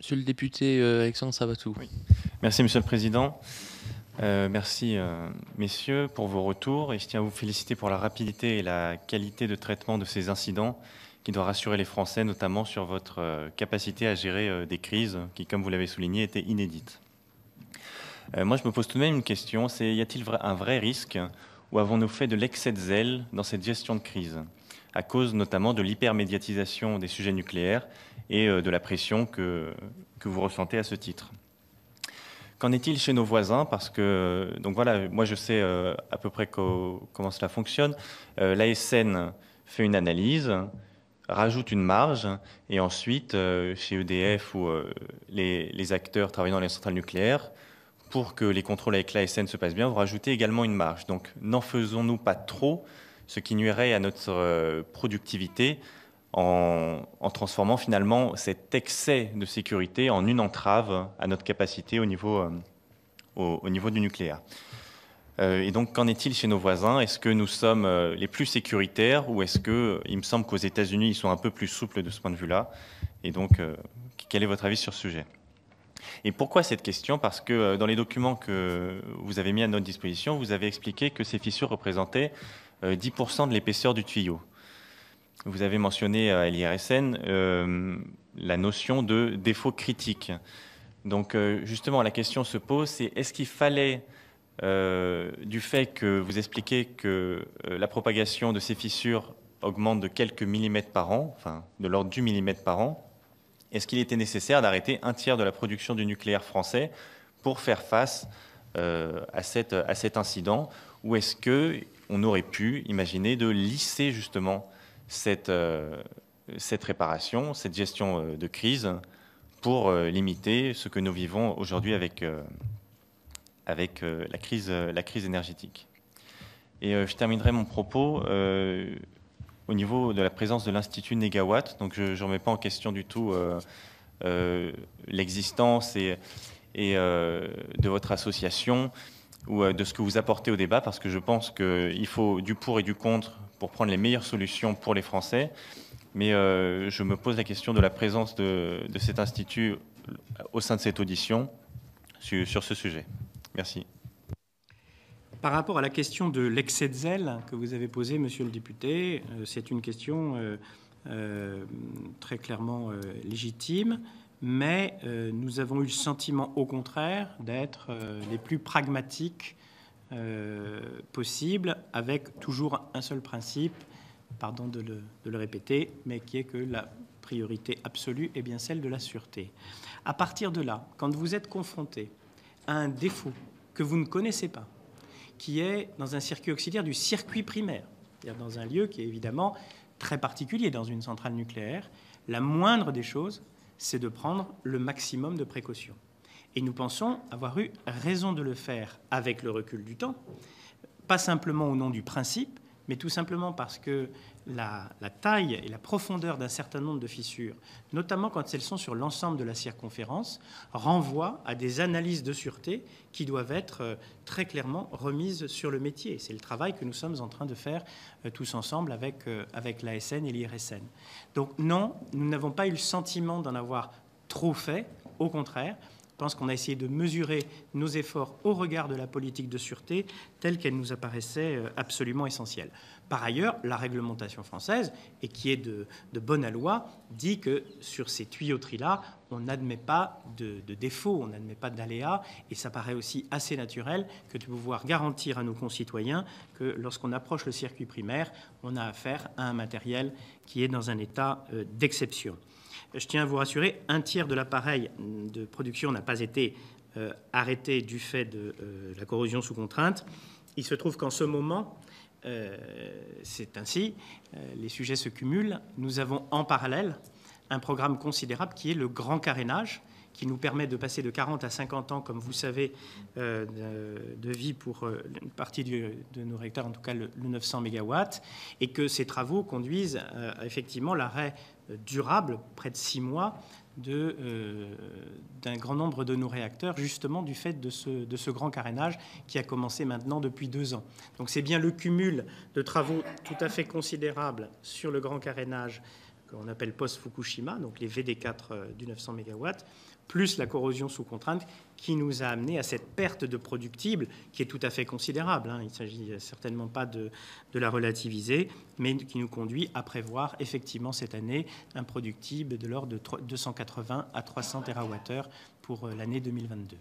Monsieur le député Alexandre Sabatou. Oui. Merci, Monsieur le Président. Merci, messieurs, pour vos retours. Et je tiens à vous féliciter pour la rapidité et la qualité de traitement de ces incidents qui doit rassurer les Français, notamment sur votre capacité à gérer des crises qui, comme vous l'avez souligné, étaient inédites. Moi, je me pose tout de même une question, c'est y a-t-il un vrai risque ou avons-nous fait de l'excès de zèle dans cette gestion de crise, à cause notamment de l'hypermédiatisation des sujets nucléaires et de la pression que vous ressentez à ce titre? Qu'en est-il chez nos voisins? Parce que, donc voilà, moi je sais à peu près comment cela fonctionne. L'ASN fait une analyse, rajoute une marge, et ensuite, chez EDF ou les acteurs travaillant dans les centrales nucléaires, pour que les contrôles avec l'ASN se passent bien, vous rajoutez également une marge. Donc n'en faisons-nous pas trop, ce qui nuirait à notre productivité en transformant finalement cet excès de sécurité en une entrave à notre capacité au niveau du nucléaire. Et donc, qu'en est-il chez nos voisins? Est-ce que nous sommes les plus sécuritaires ou est-ce que, il me semble qu'aux États-Unis, ils sont un peu plus souples de ce point de vue-là? Et donc, quel est votre avis sur ce sujet? Et pourquoi cette question? Parce que dans les documents que vous avez mis à notre disposition, vous avez expliqué que ces fissures représentaient 10% de l'épaisseur du tuyau. Vous avez mentionné à l'IRSN la notion de défaut critique. Donc justement, la question se pose, c'est est-ce qu'il fallait, du fait que vous expliquez que la propagation de ces fissures augmente de quelques millimètres par an, enfin de l'ordre du millimètre par an, est-ce qu'il était nécessaire d'arrêter un tiers de la production du nucléaire français pour faire face à cet incident? Ou est-ce qu'on aurait pu imaginer de lisser justement cette réparation, cette gestion de crise pour limiter ce que nous vivons aujourd'hui avec la crise énergétique? Et je terminerai mon propos au niveau de la présence de l'Institut Négawatt. Donc je ne remets pas en question du tout l'existence et de votre association ou de ce que vous apportez au débat, parce que je pense qu'il faut du pour et du contre pour prendre les meilleures solutions pour les Français. Mais je me pose la question de la présence de cet institut au sein de cette audition sur ce sujet. Merci. Par rapport à la question de l'excès de zèle que vous avez posée, monsieur le député, c'est une question très clairement légitime, mais nous avons eu le sentiment, au contraire, d'être les plus pragmatiques possibles, avec toujours un seul principe, pardon de le répéter, mais qui est que la priorité absolue est bien celle de la sûreté. À partir de là, quand vous êtes confronté à un défaut que vous ne connaissez pas, qui est dans un circuit auxiliaire du circuit primaire, c'est-à-dire dans un lieu qui est évidemment très particulier dans une centrale nucléaire, la moindre des choses, c'est de prendre le maximum de précautions. Et nous pensons avoir eu raison de le faire avec le recul du temps, pas simplement au nom du principe, mais tout simplement parce que la taille et la profondeur d'un certain nombre de fissures, notamment quand elles sont sur l'ensemble de la circonférence, renvoient à des analyses de sûreté qui doivent être très clairement remises sur le métier. C'est le travail que nous sommes en train de faire tous ensemble avec l'ASN et l'IRSN. Donc non, nous n'avons pas eu le sentiment d'en avoir trop fait, au contraire. Je pense qu'on a essayé de mesurer nos efforts au regard de la politique de sûreté telle qu'elle nous apparaissait absolument essentielle. Par ailleurs, la réglementation française, et qui est de bonne loi, dit que sur ces tuyauteries-là, on n'admet pas de défaut, on n'admet pas d'aléas, et ça paraît aussi assez naturel que de pouvoir garantir à nos concitoyens que lorsqu'on approche le circuit primaire, on a affaire à un matériel qui est dans un état d'exception. Je tiens à vous rassurer, un tiers de l'appareil de production n'a pas été arrêté du fait de la corrosion sous contrainte. Il se trouve qu'en ce moment, c'est ainsi, les sujets se cumulent. Nous avons en parallèle un programme considérable qui est le grand carénage, qui nous permet de passer de 40 à 50 ans, comme vous savez, de vie pour une partie de nos réacteurs, en tout cas le 900 MW, et que ces travaux conduisent à effectivement l'arrêt durable, près de 6 mois, d'un grand nombre de nos réacteurs, justement du fait de ce grand carénage qui a commencé maintenant depuis 2 ans. Donc c'est bien le cumul de travaux tout à fait considérables sur le grand carénage qu'on appelle post-Fukushima, donc les VD4 du 900 MW, plus la corrosion sous contrainte, qui nous a amené à cette perte de productible qui est tout à fait considérable. Il ne s'agit certainement pas de la relativiser, mais qui nous conduit à prévoir effectivement cette année un productible de l'ordre de 280 à 300 TWh pour l'année 2022.